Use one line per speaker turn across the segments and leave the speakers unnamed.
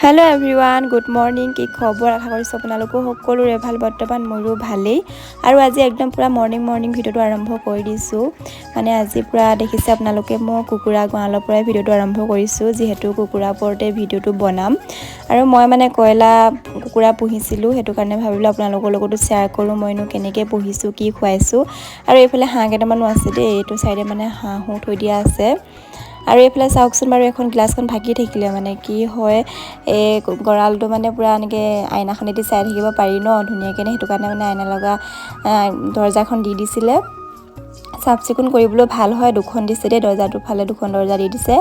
Hello' everyone, good morning. কি খবৰ? আশা কৰিছোঁ আপোনালোকো সকলোৰে ভাল। বৰ্তমান মোৰো ভালেই। আৰু আজি একদম পূৰা মৰ্ণিং ভিডিঅ'টো আৰম্ভ কৰি দিছোঁ। মানে আজি পূৰা দেখিছে আপোনালোকে, মই কুকুৰা গঁৰালৰ পৰাই ভিডিঅ'টো আৰম্ভ কৰিছোঁ, যিহেতু কুকুৰাৰ ওপৰতে ভিডিঅ'টো বনাম। আৰু মই মানে কুকুৰা পুহিছিলোঁ, সেইটো কাৰণে ভাবিলোঁ আপোনালোকৰ লগতো শ্বেয়াৰ কৰোঁ মইনো কেনেকৈ পুহিছোঁ, কি খুৱাইছোঁ। আৰু এইফালে হাঁহ কেইটামানো আছে দেই, এইটো চাইডে মানে হাঁহো থৈ দিয়া আছে। আৰু এইফালে চাওকচোন বাৰু, এখন গ্লাছখন ভাগি থাকিলে মানে কি হয়, এই গঁৰালটো মানে পূৰা এনেকৈ আইনাখনেদি চাই থাকিব পাৰি ন ধুনীয়াকৈ, সেইটো কাৰণে মানে আইনা লগা দৰজাখন দি দিছিলে। চাফ চিকুণ কৰিবলৈ ভাল হয়, দুখন দিছে দেই, দৰজাটোৰ ফালে দুখন দৰজা দি দিছে।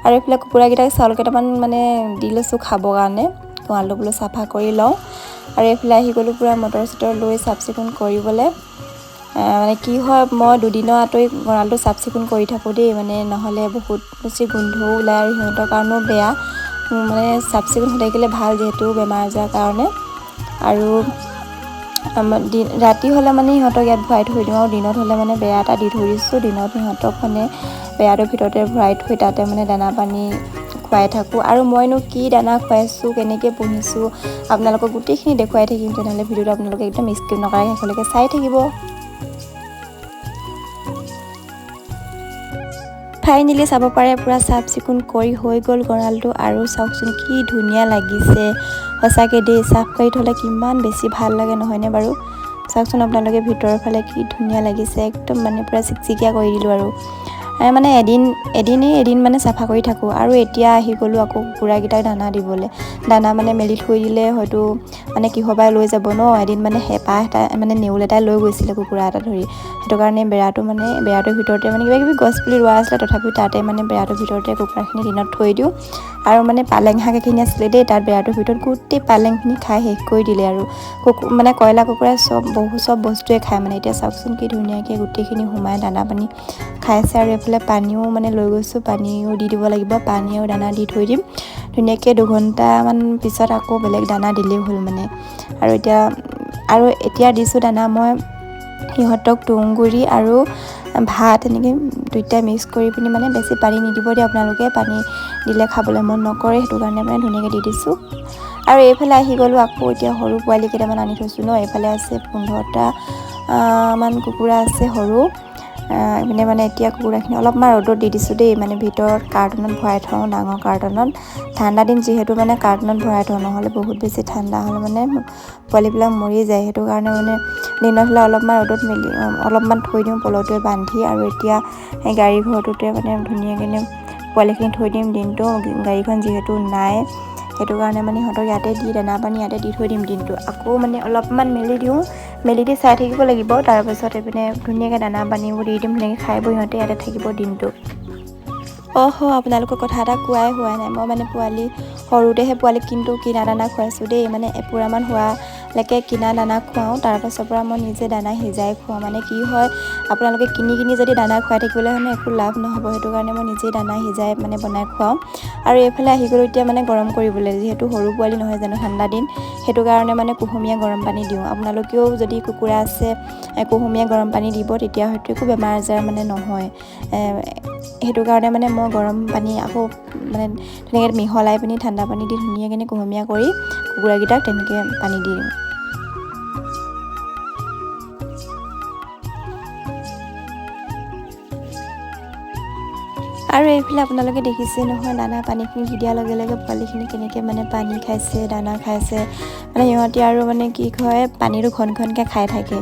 আৰু এইফালে কুকুৰাকেইটাক চাউল কেইটামান মানে দি লৈছোঁ খাবৰ কাৰণে, গঁৰালটো বোলো চাফা কৰি লওঁ। আৰু এইফালে আহি গ'লোঁ পূৰা মটৰ চটৰ লৈ চাফ চিকুণ কৰিবলৈ। মানে কি হয়, মই দুদিনৰ আঁতৰি গঁৰালটো চাফ চিকুণ কৰি থাকোঁ দেই, মানে নহ'লে বহুত বেছি গোন্ধও ওলায় আৰু সিহঁতৰ কাৰণেও বেয়া। মানে চাফ চিকুণ হৈ থাকিলে ভাল, যিহেতু বেমাৰ আজাৰৰ কাৰণে। আৰু ৰাতি হ'লে মানে সিহঁতক ইয়াত ভৰাই থৈ দিওঁ, আৰু দিনত হ'লে মানে বেৰা এটা দি থৈ দিছোঁ। দিনত সিহঁতক মানে বেৰাটোৰ ভিতৰতে ভৰাই থৈ তাতে মানে দানা পানী খুৱাই থাকোঁ। আৰু মইনো কি দানা খুৱাইছোঁ, কেনেকৈ পুহিছোঁ, আপোনালোকক গোটেইখিনি দেখুৱাই থাকিম। তেনেহ'লে ভিডিঅ'টো আপোনালোকে একদম স্কিপ নকৰাকৈ শেষলৈকে চাই থাকিব। ফাইনেলি চাব পাৰে, পূৰা চাফ চিকুণ কৰি হৈ গ'ল গঁৰালটো। আৰু চাওকচোন কি ধুনীয়া লাগিছে সঁচাকৈ দেই, চাফ কৰি থ'লে কিমান বেছি ভাল লাগে নহয়নে বাৰু। চাওকচোন আপোনালোকে ভিতৰৰ ফালে কি ধুনীয়া লাগিছে, একদম মানে পূৰা চিকচিকীয়া কৰি দিলোঁ। আৰু মানে এদিন মানে চাফা কৰি থাকোঁ। আৰু এতিয়া আহি গ'লোঁ আকৌ কুকুৰাকেইটাক দানা দিবলৈ। দানা মানে মেলি থৈ দিলে হয়তো মানে কিহবাই লৈ যাব ন। এদিন মানে হেঁপাহ এটা মানে নেউল এটাই লৈ গৈছিলে কুকুৰা এটা ধৰি, সেইটো কাৰণে বেৰাটোৰ ভিতৰতে মানে কিবা কিবি গছ পুলি ৰোৱা আছিলে, তথাপিও তাতে মানে বেৰাটোৰ ভিতৰতে কুকুৰাখিনি দিনত থৈ দিওঁ। আৰু মানে পালেং শাক এখিনি আছিলে দেই, তাত বেৰাটোৰ ভিতৰত গোটেই পালেংখিনি খাই শেষ কৰি দিলে। আৰু মানে কয়লা কুকুৰাই চব বস্তুৱে খায় মানে। এতিয়া চাওকচোন কি ধুনীয়াকৈ গোটেইখিনি সোমাই দানা পানী খাইছে। আৰু এইফালে পানীও মানে লৈ গৈছোঁ, পানীও দি দিব লাগিব, পানী আৰু দানা দি থৈ দিম ধুনীয়াকৈ। 2 ঘণ্টামান পিছত আকৌ বেলেগ দানা দিলেই হ'ল মানে। আৰু এতিয়া দিছোঁ দানা মই সিহঁতক তুঁহগুৰি আৰু ভাত এনেকৈ দুইটাই মিক্স কৰি পিনি, মানে বেছি পানী নিদিব দেই আপোনালোকে, পানী দিলে খাবলৈ মন নকৰে, সেইটো কাৰণে মানে ধুনীয়াকৈ দি দিছোঁ। আৰু এইফালে আহি গ'লোঁ আকৌ, এতিয়া সৰু পোৱালি কেইটামান আনি থৈছোঁ ন। এইফালে আছে 15টা মান কুকুৰা আছে সৰু। এইপিনে মানে এতিয়া কুকুৰাখিনি অলপমান ৰ'দত দি দিছোঁ দেই, মানে ভিতৰত কাৰ্টুনত ভৰাই থওঁ, ডাঙৰ কাৰ্টুনত। ঠাণ্ডা দিন যিহেতু মানে কাৰ্টুনত ভৰাই থওঁ, নহ'লে বহুত বেছি ঠাণ্ডা হ'লে মানে পোৱালিবিলাক মৰি যায়। সেইটো কাৰণে মানে দিনত হ'লে অলপমান ৰ'দত অলপমান থৈ দিওঁ পলটোৱে বান্ধি। আৰু এতিয়া সেই গাড়ী ঘৰটোতে মানে ধুনীয়াকৈ পোৱালিখিনি থৈ দিম দিনটো, গাড়ীখন যিহেতু নাই, সেইটো কাৰণে মানে সিহঁতক ইয়াতে দি দানা পানী ইয়াতে দি থৈ দিম দিনটো। আকৌ মানে অলপমান মেলি দিওঁ, মেলি দি চাই থাকিব লাগিব। তাৰপাছত এইপিনে ধুনীয়াকৈ দানা পানীবোৰ দি দিম, ধুনীয়াকৈ খাই বৈ সিহঁতে ইয়াতে থাকিব দিনটো। আপোনালোকৰ কথা এটা কোৱাই হোৱা নাই, মই মানে সৰুতেহে পোৱালিক কিন্তু কিনা দানা খুৱাইছোঁ দেই। মানে এপোৱামান হোৱালৈকে কিনা দানা খুৱাওঁ, তাৰপাছৰ পৰা মই নিজে দানা সিজাই খুৱাওঁ। মানে কি হয়, আপোনালোকে কিনি যদি দানা খুৱাই থাকিবলৈ হ'লে একো লাভ নহ'ব, সেইটো কাৰণে মই নিজেই দানা সিজাই মানে বনাই খুৱাওঁ। আৰু এইফালে আহি গ'লোঁ এতিয়া মানে গৰম কৰিবলৈ, যিহেতু সৰু পোৱালি নহয় জানো, ঠাণ্ডা দিন, সেইটো কাৰণে মানে কুহুমীয়া গৰম পানী দিওঁ। আপোনালোকেও যদি কুকুৰা আছে কুহুমীয়া গৰম পানী দিব, তেতিয়া হয়তো একো বেমাৰ আজাৰ মানে নহয়। সেইটো কাৰণে মানে মই গৰম পানী আকৌ মানে ধুনীয়াকৈ মিহলাই পিনি ঠাণ্ডা পানী দি ধুনীয়াকৈ কুহুমীয়া কৰি কুকুৰাকেইটাক তেনেকৈ পানী দি দিওঁ। আৰু এইফালে আপোনালোকে দেখিছে নহয়, দানা পানীখিনি দি দিয়াৰ লগে লগে পোৱালিখিনি কেনেকৈ মানে পানী খাইছে, দানা খাইছে। মানে সিহঁতি আৰু মানে কি হয়, পানীটো ঘনকৈ খাই থাকে,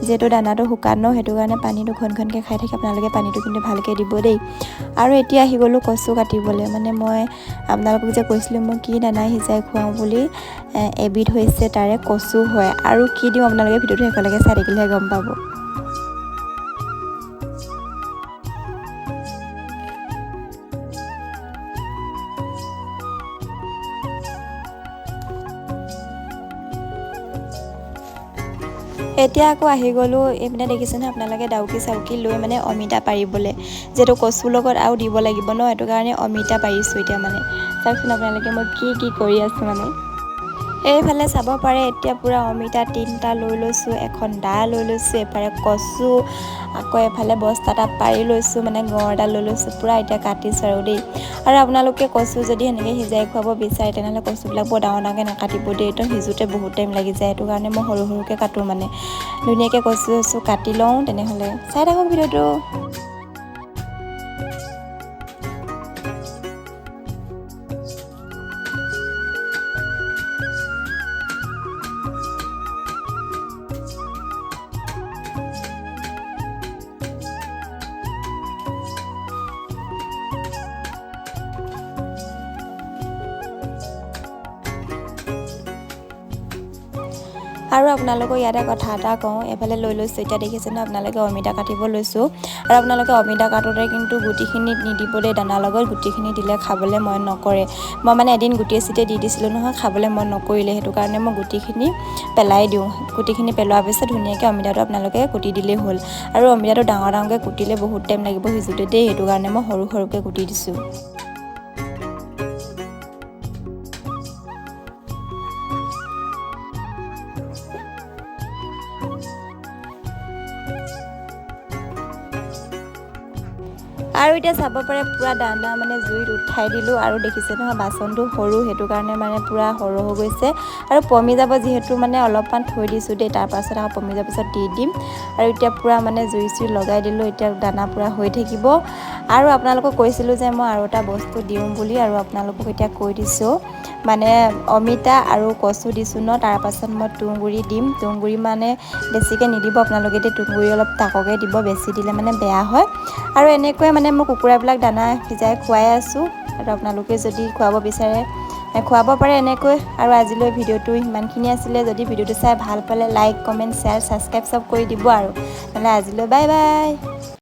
যিহেতু দানাটো শুকান ন, সেইটো কাৰণে পানীটো ঘনকৈ খাই থাকে। আপোনালোকে পানীটো কিন্তু ভালকৈ দিব দেই। আৰু এতিয়া আহি গ'লোঁ কচু কাটিবলৈ। মানে মই আপোনালোকক যে কৈছিলোঁ মই কি দানা সিজাই খুৱাওঁ বুলি, এবিধ হৈছে তাৰে কচু হয়। আৰু কি দিওঁ আপোনালোকে ভিডিঅ'টো শেষলৈকে চাই থাকিলেহে গম পাব। এতিয়া আকৌ আহি গ'লোঁ, এইপিনে দেখিছে নহয় আপোনালোকে, ডাউকি চাউকি লৈ মানে অমিতা পাৰিবলৈ, যিহেতু কচুৰ লগত আৰু দিব লাগিব ন, সেইটো কাৰণে অমিতা পাৰিছোঁ এতিয়া। মানে চাওকচোন আপোনালোকে মই কি কৰি আছোঁ মানে। এইফালে চাব পাৰে এতিয়া পূৰা অমিতা 3টা লৈ লৈছোঁ, এখন দা লৈ লৈছোঁ, এফালে কচু, আকৌ এফালে বস্তা এটা পাৰি লৈছোঁ, মানে গড় এটা লৈ লৈছোঁ। পূৰা এতিয়া কাটিছোঁ আৰু দেই। আৰু আপোনালোকে কচু যদি সেনেকৈ সিজাই খুৱাব বিচাৰে তেনেহ'লে কচুবিলাক বৰ ডাঙৰ ডাঙৰকৈ নাকাটিব দেই, তো সিজোতে বহুত টাইম লাগি যায়। সেইটো কাৰণে মই সৰু সৰুকৈ কাটোঁ, মানে ধুনীয়াকৈ কচু কাটি লওঁ। তেনেহ'লে চাই থাকক ভিডিঅ'টো। আৰু আপোনালোকক ইয়াতে কথা এটা কওঁ, এফালে লৈ লৈছোঁ, এতিয়া দেখিছে ন আপোনালোকে অমিতা কাটিব লৈছোঁ। আৰু আপোনালোকে অমিতা কাটোতে কিন্তু গুটিখিনি নিদিবলৈ, দানাৰ লগত গুটিখিনি দিলে খাবলৈ মন নকৰে। মই মানে এদিন গুটিয়ে চুটিয়ে দি দিছিলোঁ নহয়, খাবলৈ মন নকৰিলে। সেইটো কাৰণে মই গুটিখিনি পেলাই দিওঁ। গুটিখিনি পেলোৱাৰ পিছত ধুনীয়াকৈ অমিতাটো আপোনালোকে কুটি দিলেই হ'ল। আৰু অমিতাটো ডাঙৰ ডাঙৰকৈ কুটিলে বহুত টাইম লাগিব সিজোতে দেই, সেইটো কাৰণে মই সৰু সৰুকৈ কুটি দিছোঁ। আৰু এতিয়া চাব পাৰে পূৰা দানা মানে জুইত উঠাই দিলোঁ। আৰু দেখিছে নহয় বাচনটো সৰু, সেইটো কাৰণে মানে পূৰা সৰু হৈ গৈছে। আৰু পমি যাব যিহেতু মানে অলপমান থৈ দিছোঁ দেই, তাৰপাছত আকৌ পমি যোৱাৰ পিছত দি দিম। আৰু এতিয়া পূৰা মানে জুই চুই লগাই দিলোঁ, এতিয়া দানা পূৰা হৈ থাকিব। আৰু আপোনালোকক কৈছিলোঁ যে মই আৰু এটা বস্তু দিওঁ বুলি, আৰু আপোনালোকক এতিয়া কৈ দিছোঁ। মানে অমিতা আৰু কচু দিছোঁ ন, তাৰপাছত মই তুঁহগুৰি দিম। তুঁহগুৰি মানে বেছিকৈ নিদিব আপোনালোকে দেই, তুঁহগুৰি অলপ তাককৈ দিব, বেছি দিলে মানে বেয়া হয়। আৰু এনেকৈ মানে মই কুকুৰাবিলাক দানা সিজাই খুৱাই আছোঁ। আৰু আপোনালোকে যদি খুৱাব বিচাৰে খুৱাব পাৰে এনেকৈ। আৰু আজিলৈ ভিডিঅ'টো ইমানখিনি আছিলে। যদি ভিডিঅ'টো চাই ভাল পালে লাইক, কমেণ্ট, শ্বেয়াৰ, ছাবস্ক্ৰাইব চব কৰি দিব আৰু। নহ'লে আজিলৈ বাই বাই।